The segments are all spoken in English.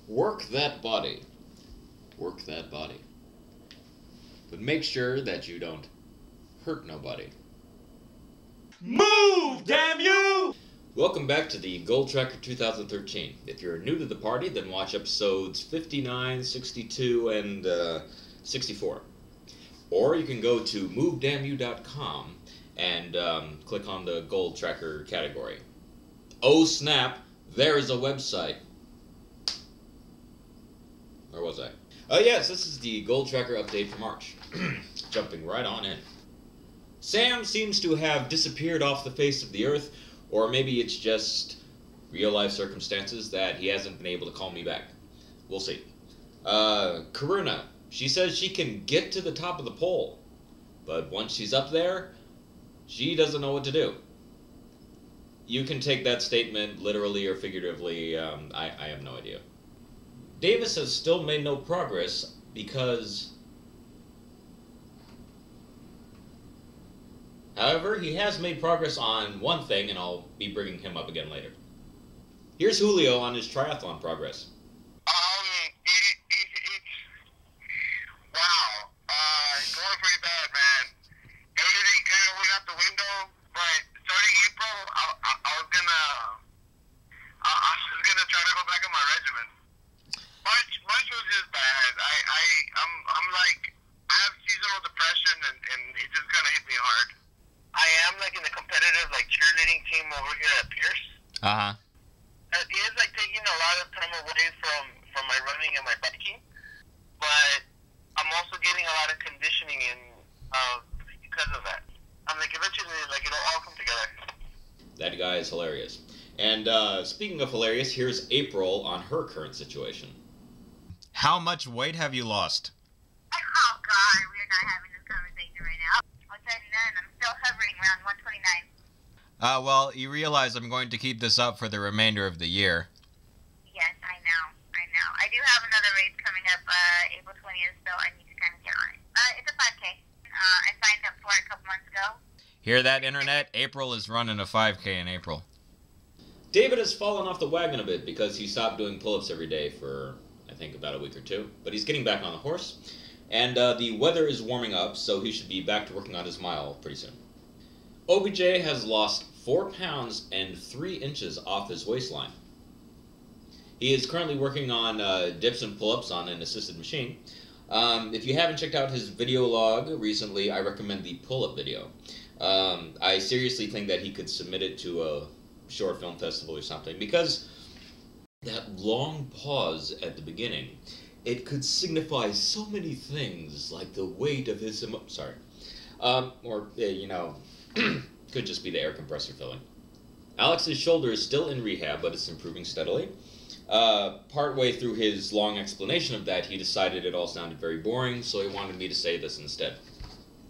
Work that body. Work that body. But make sure that you don't hurt nobody. Move, damn you! Welcome back to the Gold Tracker 2013. If you're new to the party, then watch episodes 59, 62, and 64. Or you can go to movedamnyou.com and click on the Gold Tracker category. Oh snap, there is a website. Where was I? Oh yes, this is the Gold Tracker update for March. Jumping right on in. Sam seems to have disappeared off the face of the earth, or maybe it's just real life circumstances that he hasn't been able to call me back. We'll see. Karuna, she says she can get to the top of the pole, but once she's up there, she doesn't know what to do. You can take that statement literally or figuratively, I have no idea. Davis has still made no progress because... However, he has made progress on one thing, and I'll be bringing him up again later. Here's Julio on his triathlon progress. Wow. It's going pretty bad, man. Everything kind of went out the window, but starting April, I was gonna try to go back on my regimen. March was just bad. I'm like, I have seasonal depression, and it just kind of hit me hard. I am like in the competitive like cheerleading team over here at Pierce. It is like taking a lot of time away from my running and my biking, but I'm also getting a lot of conditioning in because of that. I'm like eventually like it'll all come together. That guy is hilarious. And speaking of hilarious, here's April on her current situation. How much weight have you lost? Oh God, we're not having this conversation right now. I'll tell you then, I'm still hovering around 129. Well, you realize I'm going to keep this up for the remainder of the year. Yes, I know. I do have another race coming up April 20th, so I need to kind of get on it. It's a 5K. I signed up for it a couple months ago. Hear that, Internet? April is running a 5K in April. David has fallen off the wagon a bit because he stopped doing pull-ups every day for, I think, about a week or two. But he's getting back on the horse. And the weather is warming up, so he should be back to working on his mile pretty soon. OBJ has lost 4 pounds and 3 inches off his waistline. He is currently working on dips and pull-ups on an assisted machine. If you haven't checked out his video log recently, I recommend the pull-up video. I seriously think that he could submit it to a short film festival or something, because that long pause at the beginning, it could signify so many things, like the weight of his could just be the air compressor filling. Alex's shoulder is still in rehab, but it's improving steadily. Partway through his long explanation of that, he decided it all sounded very boring, so he wanted me to say this instead.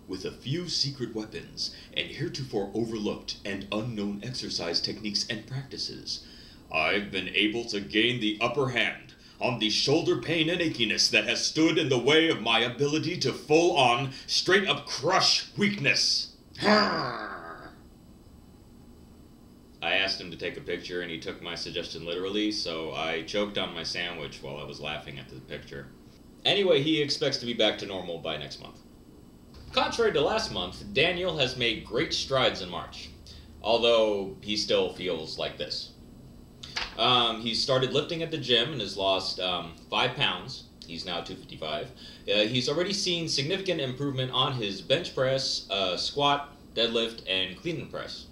With a few secret weapons, and heretofore overlooked and unknown exercise techniques and practices, I've been able to gain the upper hand on the shoulder pain and achiness that has stood in the way of my ability to full-on, straight-up crush weakness. I asked him to take a picture, and he took my suggestion literally, so I choked on my sandwich while I was laughing at the picture. Anyway, he expects to be back to normal by next month. Contrary to last month, Daniel has made great strides in March, although he still feels like this. He's started lifting at the gym and has lost 5 pounds. He's now 255. He's already seen significant improvement on his bench press, squat, deadlift, and clean and press.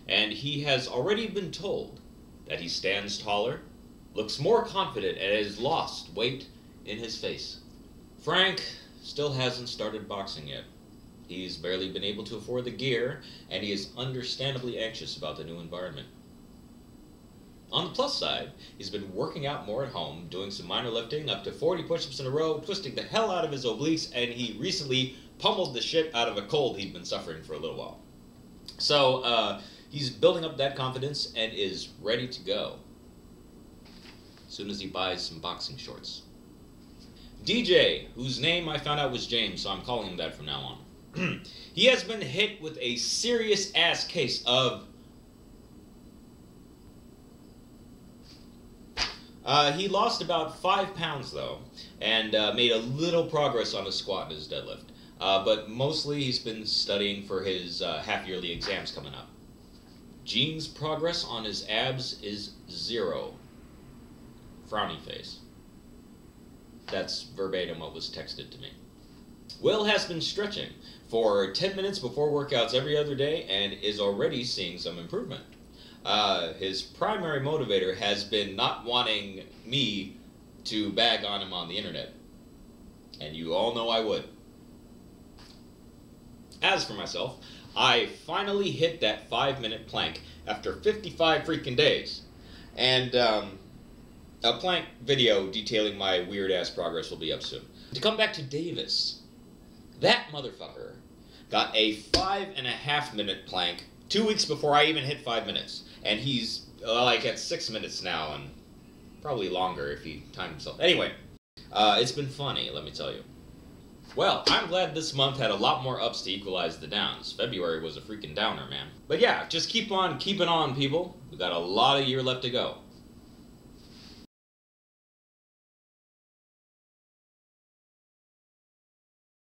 And he has already been told that he stands taller, looks more confident, and has lost weight in his face. Frank still hasn't started boxing yet. He's barely been able to afford the gear, and he is understandably anxious about the new environment. On the plus side, he's been working out more at home, doing some minor lifting, up to 40 push-ups in a row, twisting the hell out of his obliques, and he recently pummeled the shit out of a cold he'd been suffering for a little while. So, he's building up that confidence and is ready to go as soon as he buys some boxing shorts. DJ, whose name I found out was James, so I'm calling him that from now on. He has been hit with a serious-ass case of He lost about 5 pounds, though, and made a little progress on his squat and his deadlift. But mostly he's been studying for his half-yearly exams coming up. Gene's progress on his abs is 0. Frowny face. That's verbatim what was texted to me. Will has been stretching for 10 minutes before workouts every other day and is already seeing some improvement. His primary motivator has been not wanting me to bag on him on the internet. And you all know I would. As for myself, I finally hit that 5-minute plank after 55 freaking days. And a plank video detailing my weird-ass progress will be up soon. To come back to Davis, that motherfucker got a 5.5-minute plank 2 weeks before I even hit 5 minutes. And he's like at 6 minutes now, and probably longer if he timed himself. Anyway, it's been funny, let me tell you. Well, I'm glad this month had a lot more ups to equalize the downs. February was a freaking downer, man. But yeah, just keep on keeping on, people. We got a lot of year left to go.